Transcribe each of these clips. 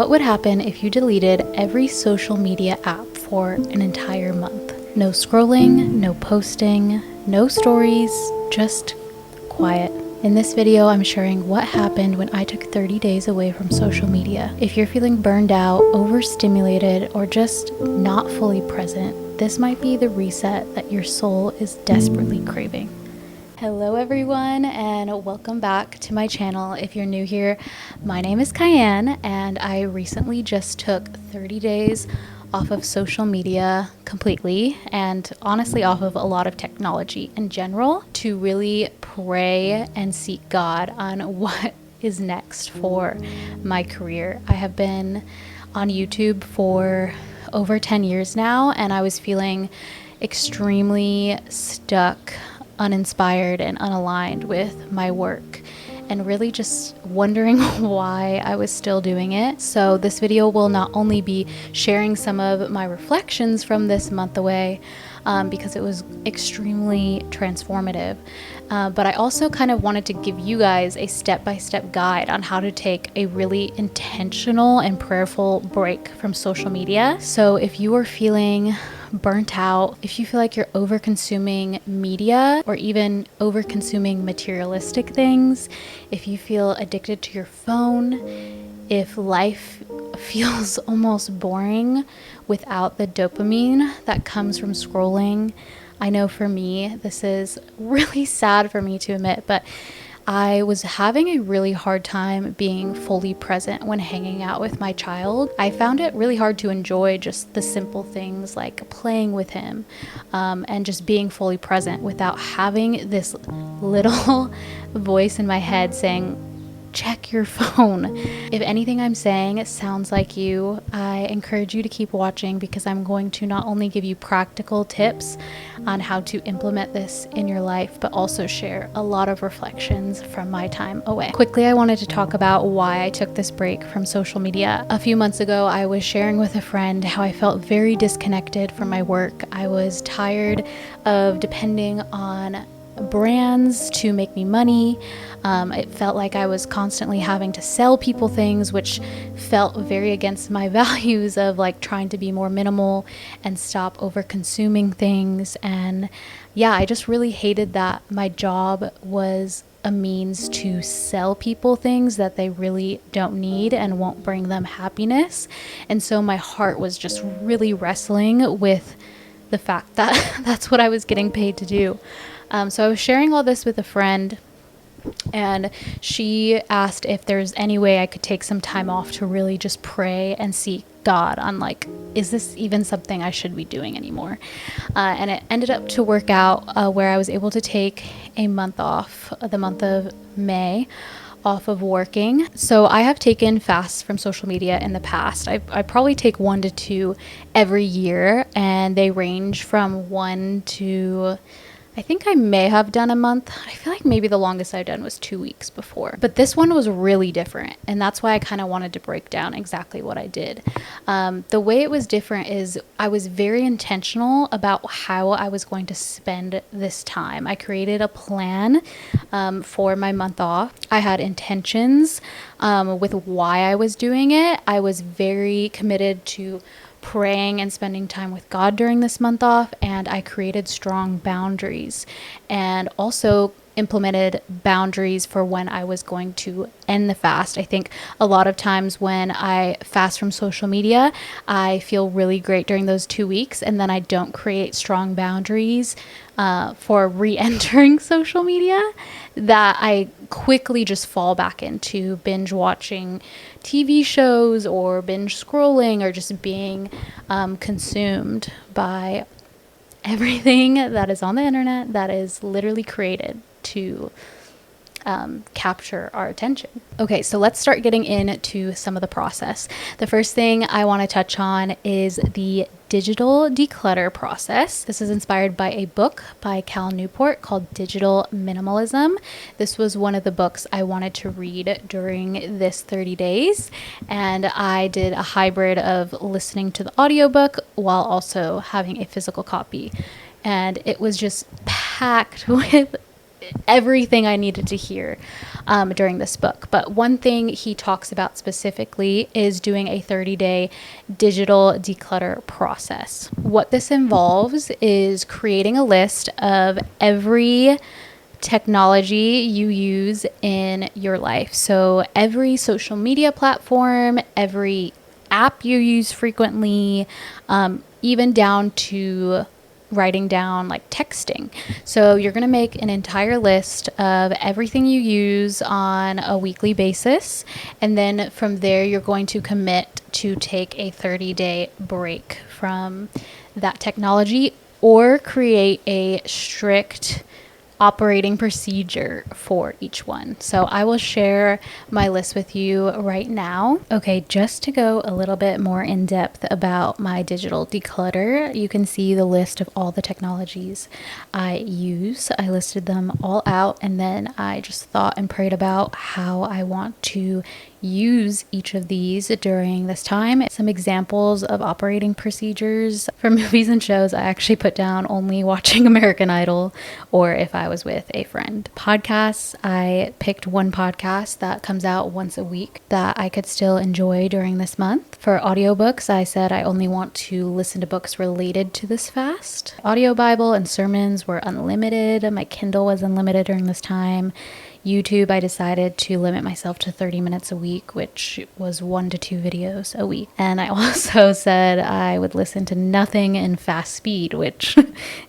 What would happen if you deleted every social media app for an entire month? No scrolling, no posting, no stories, just quiet. In this video, I'm sharing what happened when I took 30 days away from social media. If you're feeling burned out, overstimulated, or just not fully present, this might be the reset that your soul is desperately craving. Hello everyone, and welcome back to my channel. If you're new here, my name is Kian, and I recently just took 30 days off of social media completely, and honestly off of a lot of technology in general, to really pray and seek God on what is next for my career. I have been on YouTube for over 10 years now, and I was feeling extremely stuck, uninspired, and unaligned with my work, and really just wondering why I was still doing it. So this video will not only be sharing some of my reflections from this month away, because it was extremely transformative, but I also kind of wanted to give you guys a step-by-step guide on how to take a really intentional and prayerful break from social media. So if you are feeling burnt out, if you feel like you're over consuming media or even over consuming materialistic things, if you feel addicted to your phone, if life feels almost boring without the dopamine that comes from scrolling. I know for me, this is really sad for me to admit, but I was having a really hard time being fully present when hanging out with my child. I found it really hard to enjoy just the simple things like playing with him, and just being fully present without having this little voice in my head saying, check your phone. If anything I'm saying sounds like you, I encourage you to keep watching, because I'm going to not only give you practical tips on how to implement this in your life, but also share a lot of reflections from my time away. Quickly, I wanted to talk about why I took this break from social media. A few months ago, I was sharing with a friend how I felt very disconnected from my work. I was tired of depending on brands to make me money. It felt like I was constantly having to sell people things, which felt very against my values of like trying to be more minimal and stop over consuming things. And yeah, I just really hated that my job was a means to sell people things that they really don't need and won't bring them happiness. And so my heart was just really wrestling with the fact that that's what I was getting paid to do. So I was sharing all this with a friend, and she asked if there's any way I could take some time off to really just pray and seek God on like, is this even something I should be doing anymore? And it ended up to work out where I was able to take a month off, the month of May, off of working. So I have taken fasts from social media in the past. I probably take 1 to 2 every year, and they range from 1 to, I think I may have done a month. I feel like maybe the longest I've done was 2 weeks before. But this one was really different, and that's why I kind of wanted to break down exactly what I did. The way it was different is I was very intentional about how I was going to spend this time. I created a plan for my month off. I had intentions with why I was doing it. I was very committed to praying and spending time with God during this month off, and I created strong boundaries and also implemented boundaries for when I was going to end the fast. I think a lot of times when I fast from social media, I feel really great during those 2 weeks, and then I don't create strong boundaries for re-entering social media, that I quickly just fall back into binge watching TV shows or binge scrolling or just being consumed by everything that is on the internet that is literally created to capture our attention. Okay, so let's start getting into some of the process. The first thing I want to touch on is the digital declutter process. This is inspired by a book by Cal Newport called Digital Minimalism. This was one of the books I wanted to read during this 30 days, and I did a hybrid of listening to the audiobook while also having a physical copy. And it was just packed with everything I needed to hear. during this book. But one thing he talks about specifically is doing a 30-day digital declutter process. What this involves is creating a list of every technology you use in your life. So every social media platform, every app you use frequently, even down to writing down like texting. So you're going to make an entire list of everything you use on a weekly basis. And then from there, you're going to commit to take a 30-day break from that technology or create a strict operating procedure for each one. So I will share my list with you right now. Okay, just to go a little bit more in depth about my digital declutter, you can see the list of all the technologies I use. I listed them all out, and then I just thought and prayed about how I want to use each of these during this time. Some examples of operating procedures for movies and shows, I actually put down only watching American Idol or if I was with a friend. Podcasts, I picked one podcast that comes out once a week that I could still enjoy during this month. For audiobooks, I said I only want to listen to books related to this fast. Audio Bible and sermons were unlimited. My Kindle was unlimited during this time. YouTube, I decided to limit myself to 30 minutes a week, which was 1 to 2 videos a week. And I also said I would listen to nothing in fast speed, which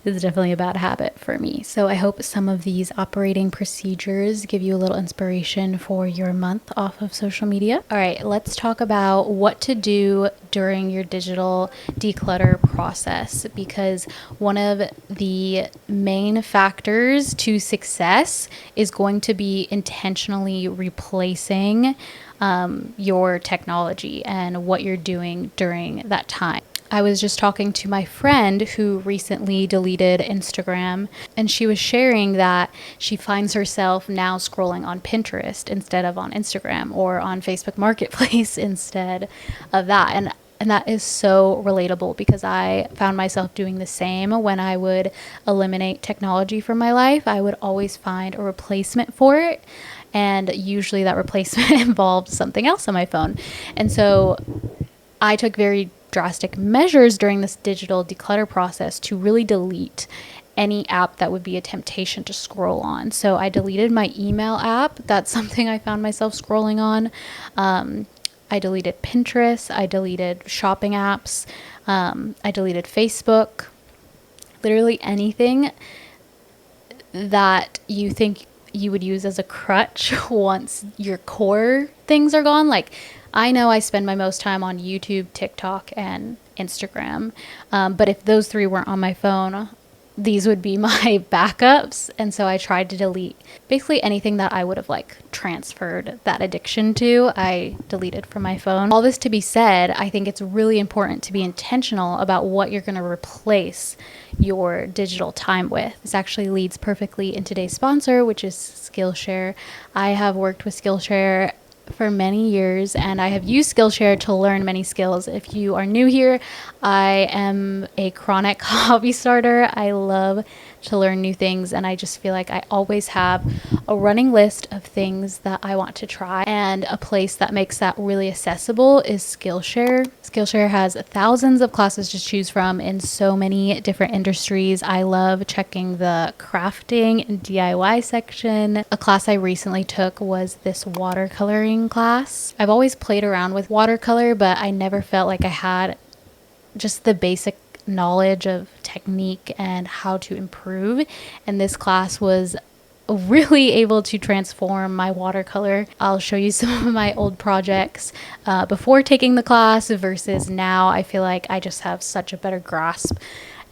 is definitely a bad habit for me. So I hope some of these operating procedures give you a little inspiration for your month off of social media. All right, let's talk about what to do during your digital declutter process, because one of the main factors to success is going to be intentionally replacing your technology and what you're doing during that time. I was just talking to my friend who recently deleted Instagram, and she was sharing that she finds herself now scrolling on Pinterest instead of on Instagram, or on Facebook Marketplace instead of that. And that is so relatable, because I found myself doing the same when I would eliminate technology from my life. I would always find a replacement for it. And usually that replacement involved something else on my phone. And so I took very drastic measures during this digital declutter process to really delete any app that would be a temptation to scroll on. So I deleted my email app. That's something I found myself scrolling on. I deleted Pinterest. I deleted shopping apps. I deleted Facebook. Literally anything that you think you would use as a crutch once your core things are gone. Like, I know I spend my most time on YouTube, TikTok, and Instagram. But if those three weren't on my phone, these would be my backups. And so I tried to delete basically anything that I would have transferred that addiction to. I deleted from my phone. All this to be said, I think it's really important to be intentional about what you're going to replace your digital time with. This actually leads perfectly in today's sponsor, which is Skillshare. I have worked with Skillshare for many years, and I have used Skillshare to learn many skills. If you are new here, I am a chronic hobby starter. I love to learn new things, and I just feel like I always have a running list of things that I want to try, and a place that makes that really accessible is Skillshare. Skillshare has thousands of classes to choose from in so many different industries. I love checking the crafting and DIY section. A class I recently took was this watercoloring class. I've always played around with watercolor, but I never felt like I had just the basic knowledge of technique and how to improve. And this class was really able to transform my watercolor. I'll show you some of my old projects before taking the class versus now. I feel like I just have such a better grasp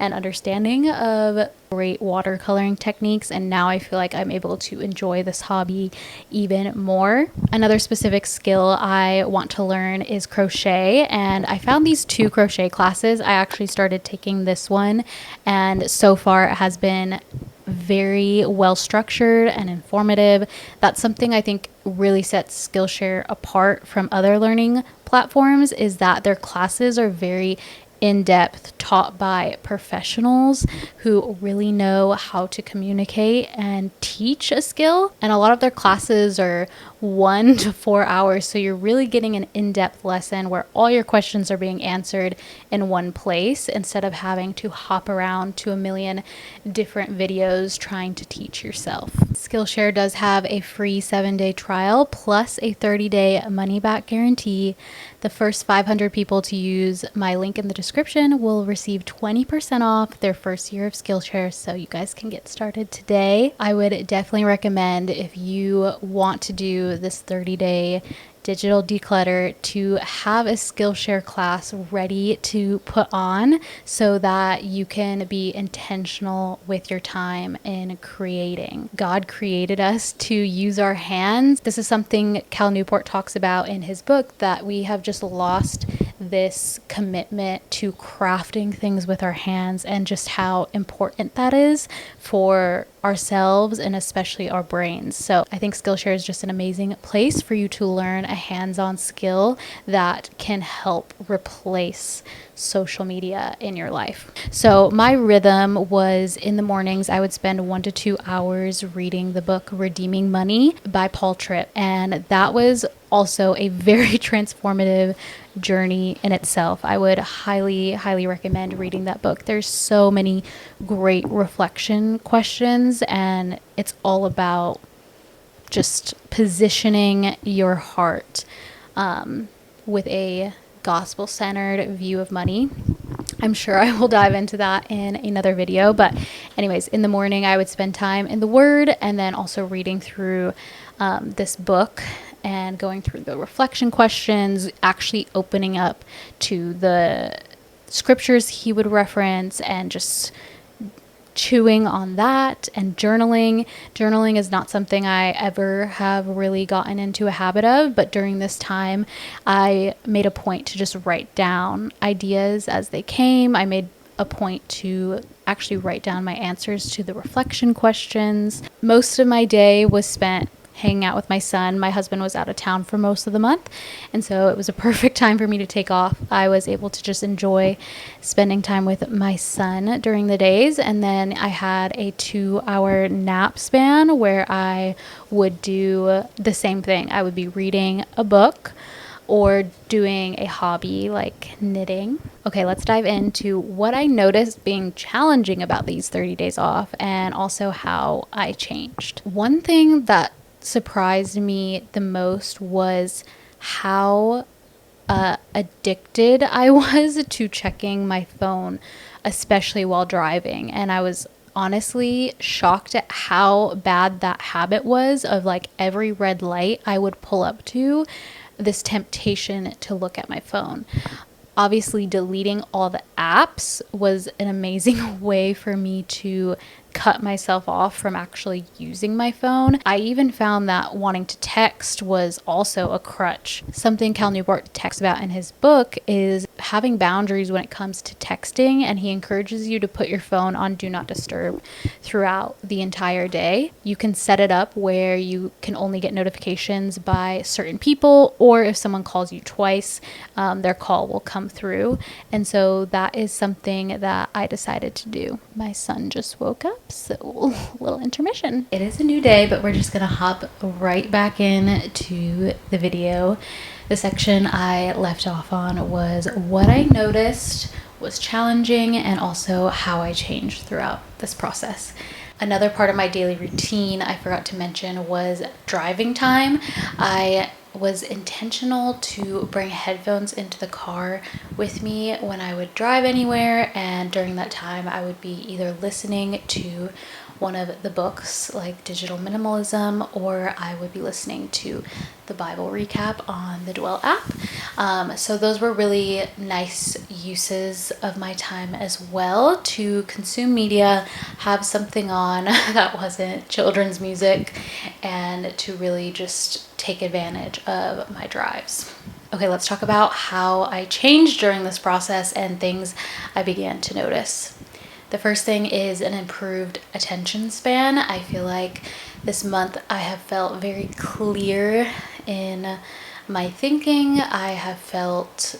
and understanding of great watercoloring techniques, and now I feel like I'm able to enjoy this hobby even more. Another specific skill I want to learn is crochet, and I found these 2 crochet classes. I actually started taking this one, and so far it has been very well structured and informative. That's something I think really sets Skillshare apart from other learning platforms, is that their classes are very in depth, taught by professionals who really know how to communicate and teach a skill. And a lot of their classes are 1 to 4 hours. So you're really getting an in-depth lesson where all your questions are being answered in one place instead of having to hop around to a million different videos trying to teach yourself. Skillshare does have a free 7-day trial plus a 30-day money-back guarantee. The first 500 people to use my link in the description will receive 20% off their first year of Skillshare, so you guys can get started today. I would definitely recommend, if you want to do this 30-day digital declutter, to have a Skillshare class ready to put on so that you can be intentional with your time in creating. God created us to use our hands. This is something Cal Newport talks about in his book, that we have just lost this commitment to crafting things with our hands and just how important that is for ourselves and especially our brains. So I think Skillshare is just an amazing place for you to learn a hands-on skill that can help replace social media in your life. So my rhythm was, in the mornings I would spend 1 to 2 hours reading the book Redeeming Money by Paul Tripp, and that was also a very transformative journey in itself. I would highly recommend reading that book. There's so many great reflection questions, and it's all about just positioning your heart with a gospel-centered view of money. I'm sure I will dive into that in another video, but anyways, in the morning I would spend time in the Word and then also reading through this book and going through the reflection questions, actually opening up to the scriptures he would reference and just chewing on that, and journaling. Journaling is not something I ever have really gotten into a habit of, but during this time I made a point to just write down ideas as they came. I made a point to actually write down my answers to the reflection questions. Most of my day was spent hanging out with my son. My husband was out of town for most of the month, and so it was a perfect time for me to take off. I was able to just enjoy spending time with my son during the days, and then I had a 2-hour nap span where I would do the same thing. I would be reading a book or doing a hobby like knitting. Okay, let's dive into what I noticed being challenging about these 30 days off and also how I changed. One thing that surprised me the most was how addicted I was to checking my phone, especially while driving. And I was honestly shocked at how bad that habit was of, like, every red light I would pull up to, this temptation to look at my phone. Obviously, deleting all the apps was an amazing way for me to cut myself off from actually using my phone. I even found that wanting to text was also a crutch. Something Cal Newport talks about in his book is having boundaries when it comes to texting, and he encourages you to put your phone on Do Not Disturb throughout the entire day. You can set it up where you can only get notifications by certain people, or if someone calls you twice, their call will come through. And so that is something that I decided to do. My son just woke up, so a little intermission. It is a new day, but we're just gonna hop right back in to the video. The section I left off on was what I noticed was challenging and also how I changed throughout this process. Another part of my daily routine I forgot to mention was driving time. I was intentional to bring headphones into the car with me when I would drive anywhere, and during that time I would be either listening to one of the books like Digital Minimalism, or I would be listening to the Bible recap on the Dwell app. So those were really nice uses of my time as well, to consume media, have something on that wasn't children's music, and to really just take advantage of my drives. Okay, let's talk about how I changed during this process and things I began to notice. The first thing is an improved attention span. I feel like this month I have felt very clear in my thinking. I have felt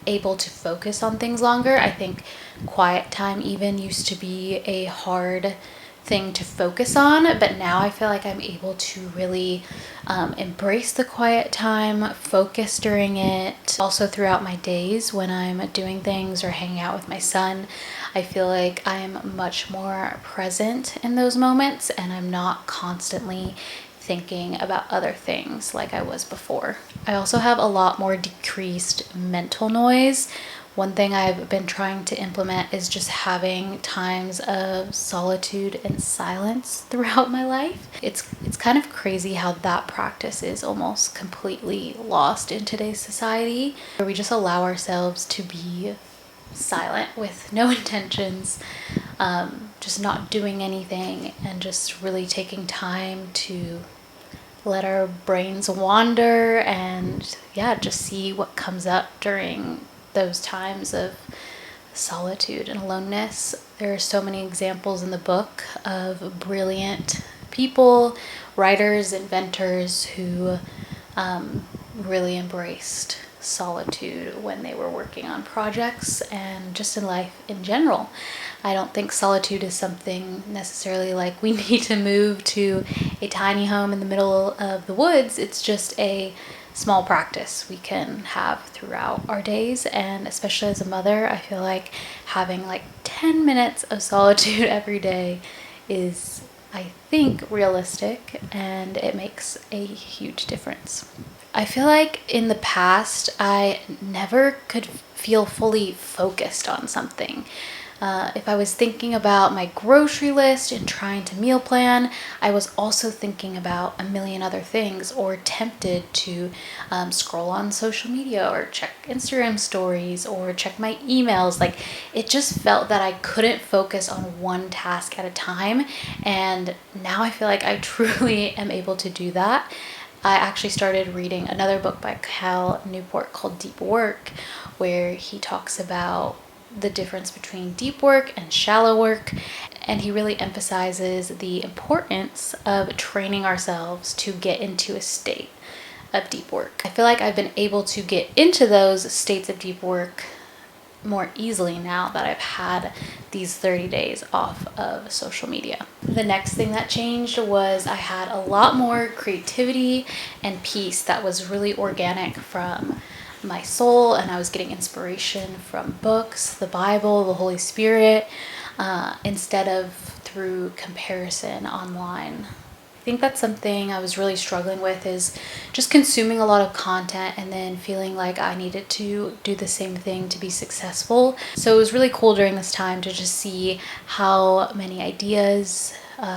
able to focus on things longer. I think quiet time even used to be a hard thing to focus on, but now I feel like I'm able to really embrace the quiet time, focus during it. Also throughout my days when I'm doing things or hanging out with my son, I feel like I'm much more present in those moments and I'm not constantly thinking about other things like I was before. I also have a lot more decreased mental noise. One thing I've been trying to implement is just having times of solitude and silence throughout my life. It's kind of crazy how that practice is almost completely lost in today's society, where we just allow ourselves to be silent with no intentions, just not doing anything and just really taking time to let our brains wander and just see what comes up during those times of solitude and aloneness. There are so many examples in the book of brilliant people, writers, inventors who really embraced solitude when they were working on projects and just in life in general. I don't think solitude is something necessarily like we need to move to a tiny home in the middle of the woods. It's just a small practice we can have throughout our days, and especially as a mother, I feel like having like 10 minutes of solitude every day is, I think, realistic, and it makes a huge difference. I feel like in the past, I never could feel fully focused on something. If I was thinking about my grocery list and trying to meal plan, I was also thinking about a million other things, or tempted to scroll on social media or check Instagram stories or check my emails. Like, it just felt that I couldn't focus on one task at a time. And now I feel like I truly am able to do that. I actually started reading another book by Cal Newport called Deep Work, where he talks about the difference between deep work and shallow work, and he really emphasizes the importance of training ourselves to get into a state of deep work. I feel like I've been able to get into those states of deep work more easily now that I've had these 30 days off of social media. The next thing that changed was I had a lot more creativity and peace that was really organic from my soul, and I was getting inspiration from books, the Bible, the Holy Spirit, instead of through comparison online. I think that's something I was really struggling with, is just consuming a lot of content and then feeling like I needed to do the same thing to be successful. So it was really cool during this time to just see how many ideas,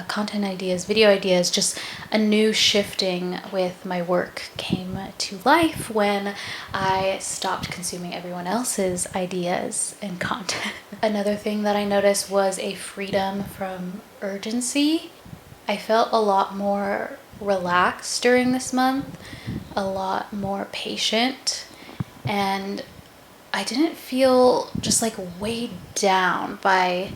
content ideas, video ideas, just a new shifting with my work came to life when I stopped consuming everyone else's ideas and content. Another thing that I noticed was a freedom from urgency. I felt a lot more relaxed during this month, a lot more patient, and I didn't feel just like weighed down by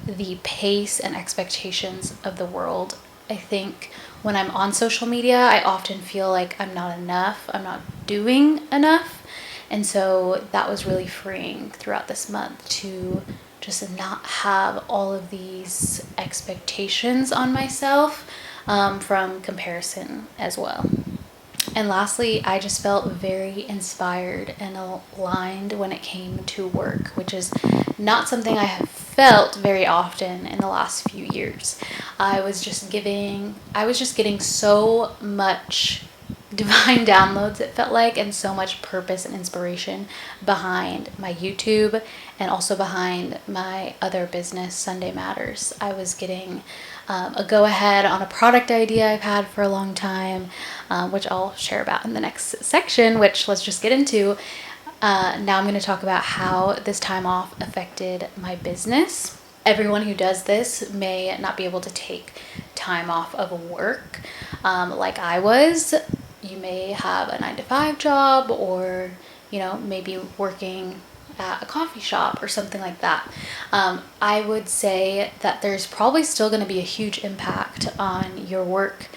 the pace and expectations of the world. I think when I'm on social media, I often feel like I'm not enough, I'm not doing enough, and so that was really freeing throughout this month to just not have all of these expectations on myself from comparison as well. And lastly, I just felt very inspired and aligned when it came to work, which is not something I have felt very often in the last few years. I was just getting so much divine downloads, it felt like, and so much purpose and inspiration behind my YouTube and also behind my other business, Sunday Matters. I was getting a go-ahead on a product idea I've had for a long time, which I'll share about in the next section, which let's just get into. Now I'm going to talk about how this time off affected my business. Everyone who does this may not be able to take time off of work like I was. You may have a 9-to-5 job, or maybe working at a coffee shop or something like that. I would say that there's probably still going to be a huge impact on your work,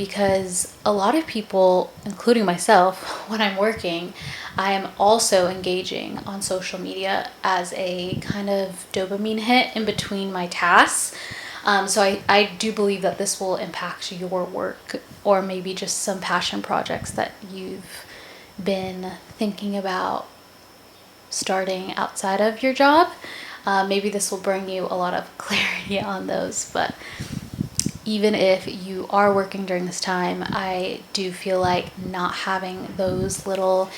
because a lot of people, including myself, when I'm working, I am also engaging on social media as a kind of dopamine hit in between my tasks. So I do believe that this will impact your work, or maybe just some passion projects that you've been thinking about starting outside of your job. Maybe this will bring you a lot of clarity on those. But even if you are working during this time, I do feel like not having those little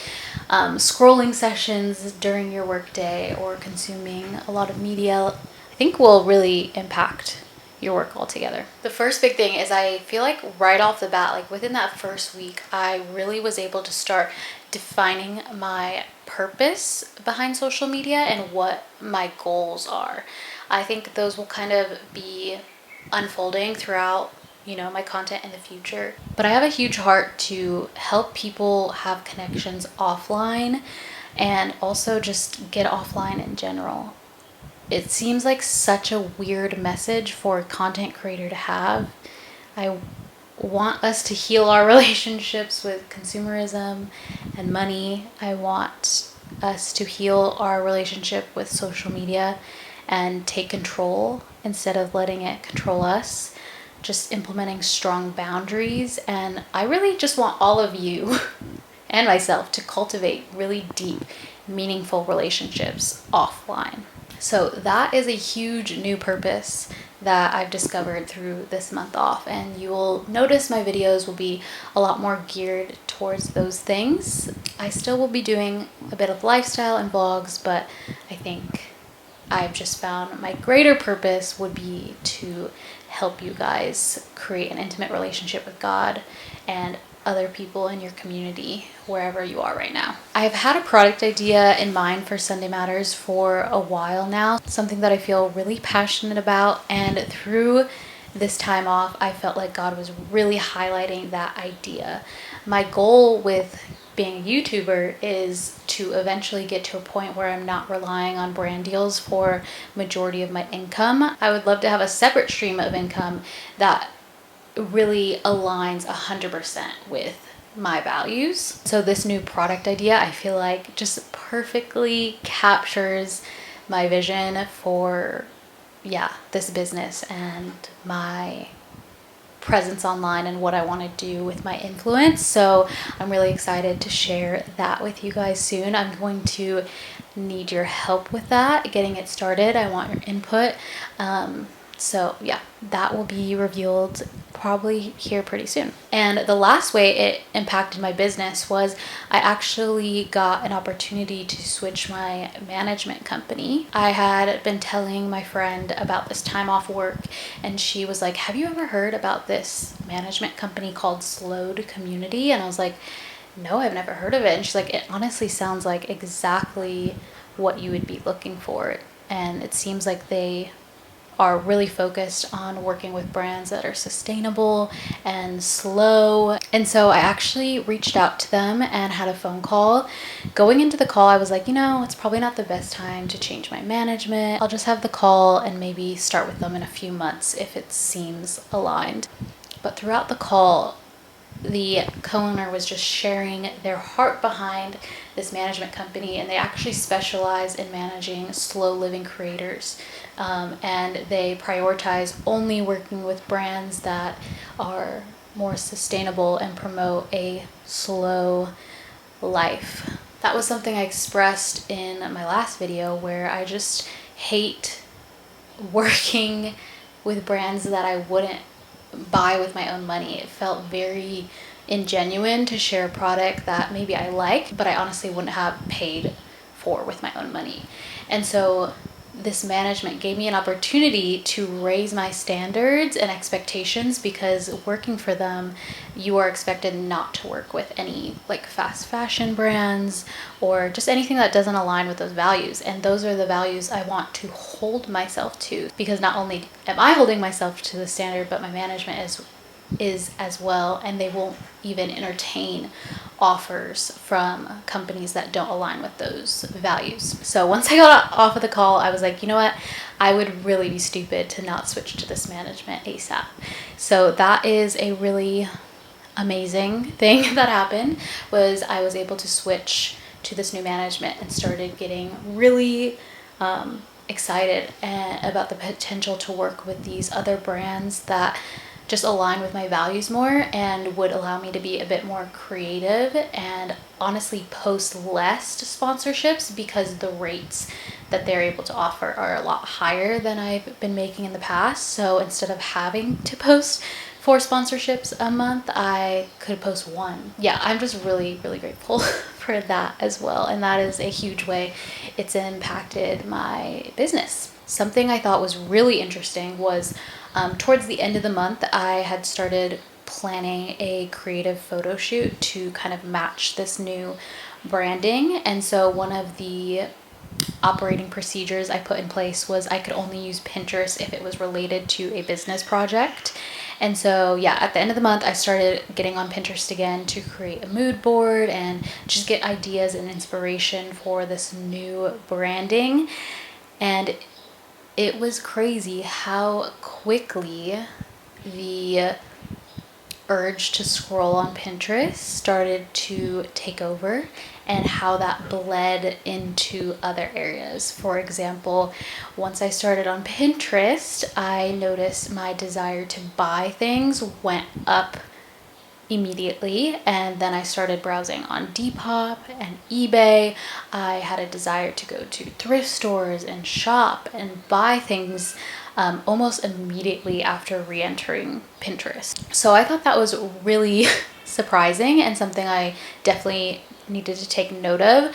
scrolling sessions during your workday or consuming a lot of media, I think will really impact your work altogether. The first big thing is I feel like right off the bat, like within that first week, I really was able to start defining my purpose behind social media and what my goals are. I think those will kind of be unfolding throughout, my content in the future. But I have a huge heart to help people have connections offline and also just get offline in general. It seems like such a weird message for a content creator to have. I want us to heal our relationships with consumerism and money. I want us to heal our relationship with social media and take control instead of letting it control us, just implementing strong boundaries. And I really just want all of you and myself to cultivate really deep, meaningful relationships offline. So that is a huge new purpose that I've discovered through this month off, and you will notice my videos will be a lot more geared towards those things. I still will be doing a bit of lifestyle and vlogs, but I think I've just found my greater purpose would be to help you guys create an intimate relationship with God and other people in your community, wherever you are right now. I've had a product idea in mind for Sunday Matters for a while now, something that I feel really passionate about, and through this time off, I felt like God was really highlighting that idea. My goal with being a YouTuber is to eventually get to a point where I'm not relying on brand deals for majority of my income. I would love to have a separate stream of income that really aligns 100% with my values. So this new product idea, I feel like just perfectly captures my vision for, this business and my presence online and what I want to do with my influence. So I'm really excited to share that with you guys soon. I'm going to need your help with that, getting it started. I want your input. So that will be revealed probably here pretty soon. And the last way it impacted my business was I actually got an opportunity to switch my management company. I had been telling my friend about this time off work, and she was like, have you ever heard about this management company called Slowed Community? And I was like, no, I've never heard of it. And she's like, it honestly sounds like exactly what you would be looking for. And it seems like they are really focused on working with brands that are sustainable and slow. And so I actually reached out to them and had a phone call. Going into the call, I was like, it's probably not the best time to change my management. I'll just have the call and maybe start with them in a few months if it seems aligned. But throughout the call, the co-owner was just sharing their heart behind this management company, and they actually specialize in managing slow living creators, and they prioritize only working with brands that are more sustainable and promote a slow life. That was something I expressed in my last video, where I just hate working with brands that I wouldn't buy with my own money. It felt very ingenuine to share a product that maybe I like, but I honestly wouldn't have paid for with my own money. And so this management gave me an opportunity to raise my standards and expectations, because working for them, you are expected not to work with any like fast fashion brands or just anything that doesn't align with those values. And those are the values I want to hold myself to, because not only am I holding myself to the standard, but my management is as well, and they won't even entertain offers from companies that don't align with those values. So once I got off of the call, I was like, you know what? I would really be stupid to not switch to this management ASAP. So that is a really amazing thing that happened was I was able to switch to this new management and started getting really excited about the potential to work with these other brands that just align with my values more and would allow me to be a bit more creative and honestly post less sponsorships because the rates that they're able to offer are a lot higher than I've been making in the past. So instead of having to post 4 sponsorships a month, I could post 1. Yeah, I'm just really, really grateful for that as well. And that is a huge way it's impacted my business. Something I thought was really interesting was towards the end of the month, I had started planning a creative photo shoot to kind of match this new branding. And so one of the operating procedures I put in place was I could only use Pinterest if it was related to a business project. And so, yeah, at the end of the month, I started getting on Pinterest again to create a mood board and just get ideas and inspiration for this new branding. And it was crazy how quickly the urge to scroll on Pinterest started to take over and how that bled into other areas. For example, once I started on Pinterest, I noticed my desire to buy things went up immediately, and then I started browsing on Depop and eBay. I had a desire to go to thrift stores and shop and buy things almost immediately after re-entering Pinterest. So I thought that was really surprising and something I definitely needed to take note of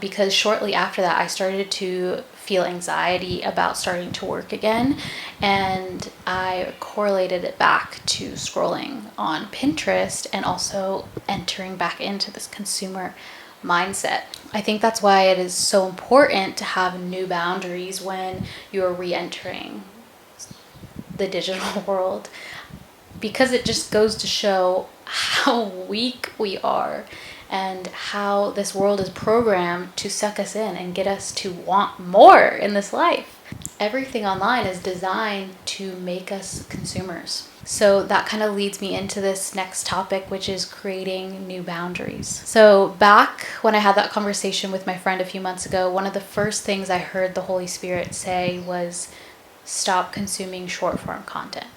because shortly after that I started to feel anxiety about starting to work again, and I correlated it back to scrolling on Pinterest and also entering back into this consumer mindset. I think that's why it is so important to have new boundaries when you're re-entering the digital world, because it just goes to show how weak we are and how this world is programmed to suck us in and get us to want more in this life. Everything online is designed to make us consumers. So that kind of leads me into this next topic, which is creating new boundaries. So back when I had that conversation with my friend a few months ago, one of the first things I heard the Holy Spirit say was, stop consuming short form content.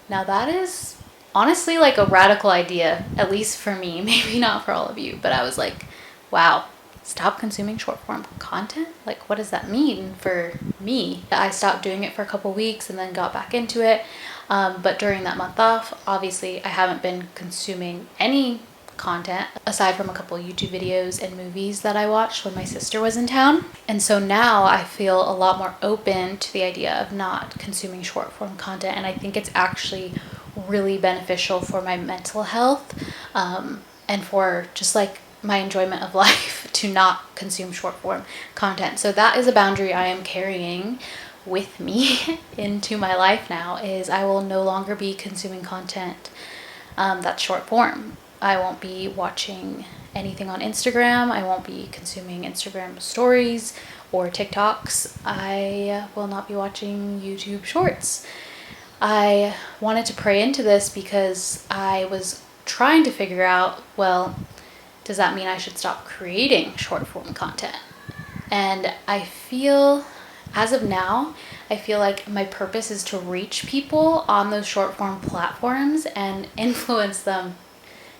Now that is honestly like a radical idea, at least for me, maybe not for all of you, but I was like, wow, stop consuming short form content? Like, what does that mean for me? I stopped doing it for a couple weeks and then got back into it. But during that month off, obviously I haven't been consuming any content aside from a couple YouTube videos and movies that I watched when my sister was in town. And so now I feel a lot more open to the idea of not consuming short form content, and I think it's actually really beneficial for my mental health and for just like my enjoyment of life to not consume short form content. So that is a boundary I am carrying with me into my life now, is I will no longer be consuming content that's short form. I won't be watching anything on Instagram. I won't be consuming Instagram stories or TikToks. I will not be watching YouTube shorts. I wanted to pray into this because I was trying to figure out, well, does that mean I should stop creating short form content? And I feel, as of now, I feel like my purpose is to reach people on those short form platforms and influence them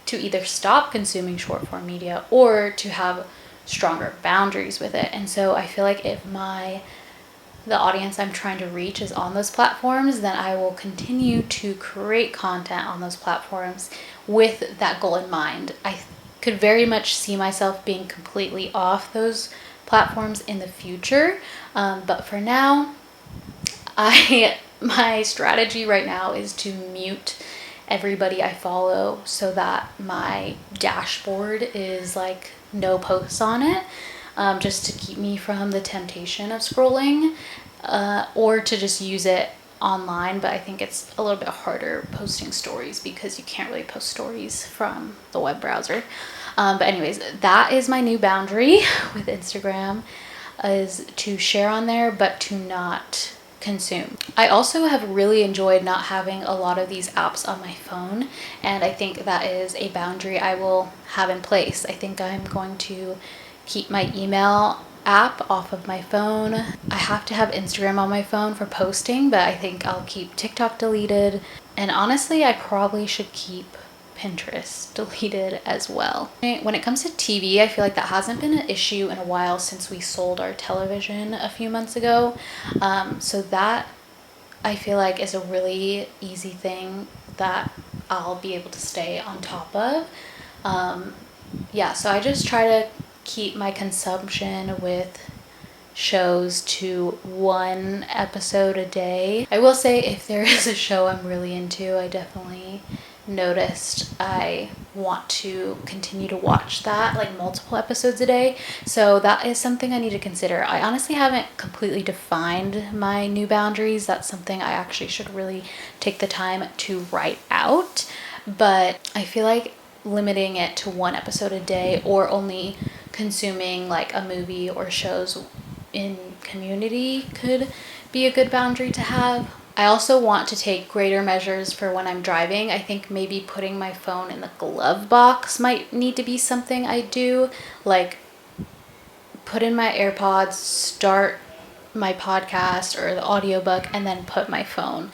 to either stop consuming short form media or to have stronger boundaries with it. And so I feel like if the audience I'm trying to reach is on those platforms, then I will continue to create content on those platforms with that goal in mind. I could very much see myself being completely off those platforms in the future, but for now, my strategy right now is to mute everybody I follow so that my dashboard is like no posts on it, just to keep me from the temptation of scrolling, or to just use it online. But I think it's a little bit harder posting stories because you can't really post stories from the web browser. But anyways, that is my new boundary with Instagram, is to share on there, but to not consume. I also have really enjoyed not having a lot of these apps on my phone, and I think that is a boundary I will have in place. I think I'm going to keep my email app off of my phone. I have to have Instagram on my phone for posting, but I think I'll keep TikTok deleted. And honestly, I probably should keep Pinterest deleted as well. When it comes to TV, I feel like that hasn't been an issue in a while since we sold our television a few months ago. So that I feel like is a really easy thing that I'll be able to stay on top of. Yeah, so I just try to keep my consumption with shows to 1 episode a day. I will say if there is a show I'm really into, I definitely noticed I want to continue to watch that, like multiple episodes a day. So that is something I need to consider. I honestly haven't completely defined my new boundaries. That's something I actually should really take the time to write out. But I feel like limiting it to 1 episode a day, or only consuming like a movie or shows in Community could be a good boundary to have. I also want to take greater measures for when I'm driving. I think maybe putting my phone in the glove box might need to be something I do, like put in my AirPods, start my podcast or the audiobook, and then put my phone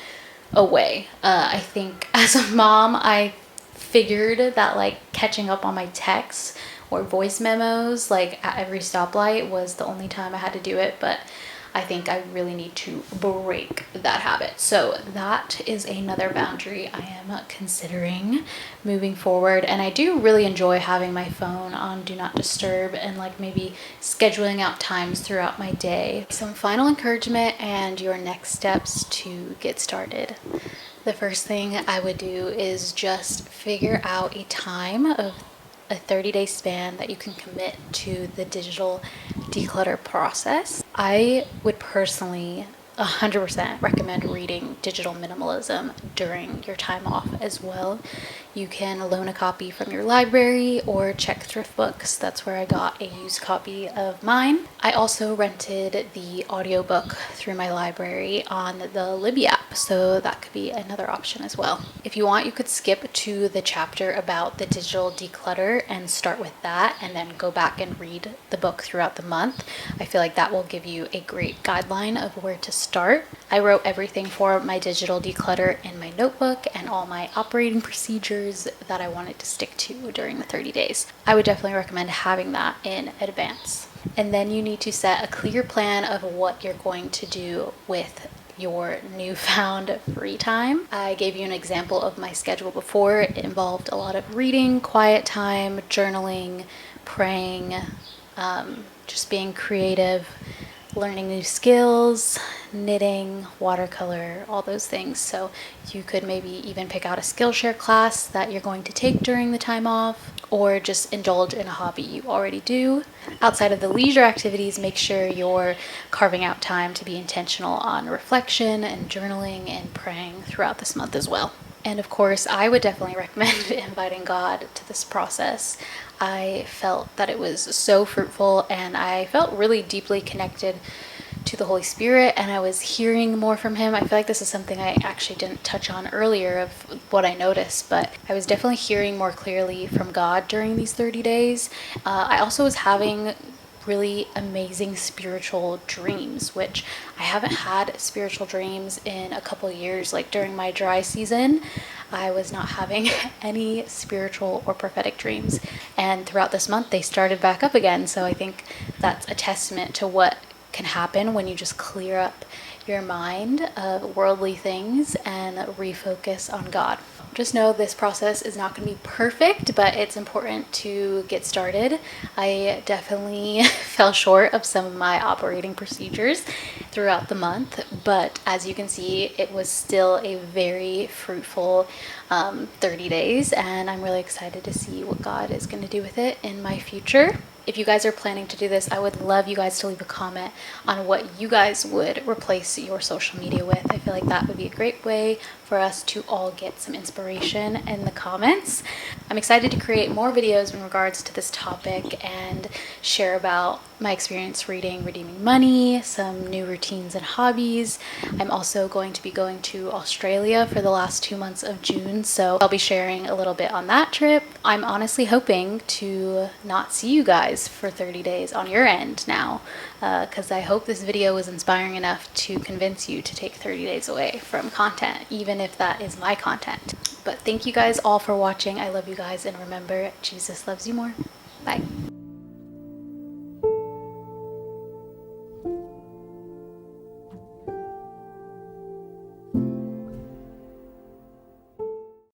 away. I think as a mom, I figured that like catching up on my texts or voice memos like at every stoplight was the only time I had to do it, but I think I really need to break that habit. So that is another boundary I am considering moving forward. And I do really enjoy having my phone on Do Not Disturb and like maybe scheduling out times throughout my day. Some final encouragement and your next steps to get started. The first thing I would do is just figure out a time of a 30-day span that you can commit to the digital declutter process. I would personally 100% recommend reading Digital Minimalism during your time off as well. You can loan a copy from your library or check thrift books. That's where I got a used copy of mine. I also rented the audiobook through my library on the Libby app, so that could be another option as well. If you want, you could skip to the chapter about the digital declutter and start with that, and then go back and read the book throughout the month. I feel like that will give you a great guideline of where to start. I wrote everything for my digital declutter in my notebook and all my operating procedures that I wanted to stick to during the 30 days. I would definitely recommend having that in advance. And then you need to set a clear plan of what you're going to do with your newfound free time. I gave you an example of my schedule before. It involved a lot of reading, quiet time, journaling, praying, just being creative, learning new skills, knitting, watercolor, all those things. So you could maybe even pick out a Skillshare class that you're going to take during the time off, or just indulge in a hobby you already do. Outside of the leisure activities, make sure you're carving out time to be intentional on reflection and journaling and praying throughout this month as well. And of course, I would definitely recommend inviting God to this process. I felt that it was so fruitful, and I felt really deeply connected to the Holy Spirit, and I was hearing more from Him. I feel like this is something I actually didn't touch on earlier of what I noticed, but I was definitely hearing more clearly from God during these 30 days. I also was having really amazing spiritual dreams, which I haven't had spiritual dreams in a couple years. Like during my dry season, I was not having any spiritual or prophetic dreams, and throughout this month they started back up again. So I think that's a testament to what can happen when you just clear up your mind of worldly things and refocus on God. Just know this process is not going to be perfect, but it's important to get started. I definitely fell short of some of my operating procedures throughout the month, but as you can see, it was still a very fruitful 30 days, and I'm really excited to see what God is going to do with it in my future. if you guys are planning to do this, I would love you guys to leave a comment on what you guys would replace your social media with. I feel like that would be a great way for us to all get some inspiration in the comments. I'm excited to create more videos in regards to this topic and share about my experience redeeming money, some new routines and hobbies. I'm also going to be going to Australia for the last 2 months of June, so I'll be sharing a little bit on that trip. I'm honestly hoping to not see you guys for 30 days on your end now, because I hope this video was inspiring enough to convince you to take 30 days away from content, even if that is my content. But thank you guys all for watching. I love you guys, and remember, Jesus loves you more. Bye.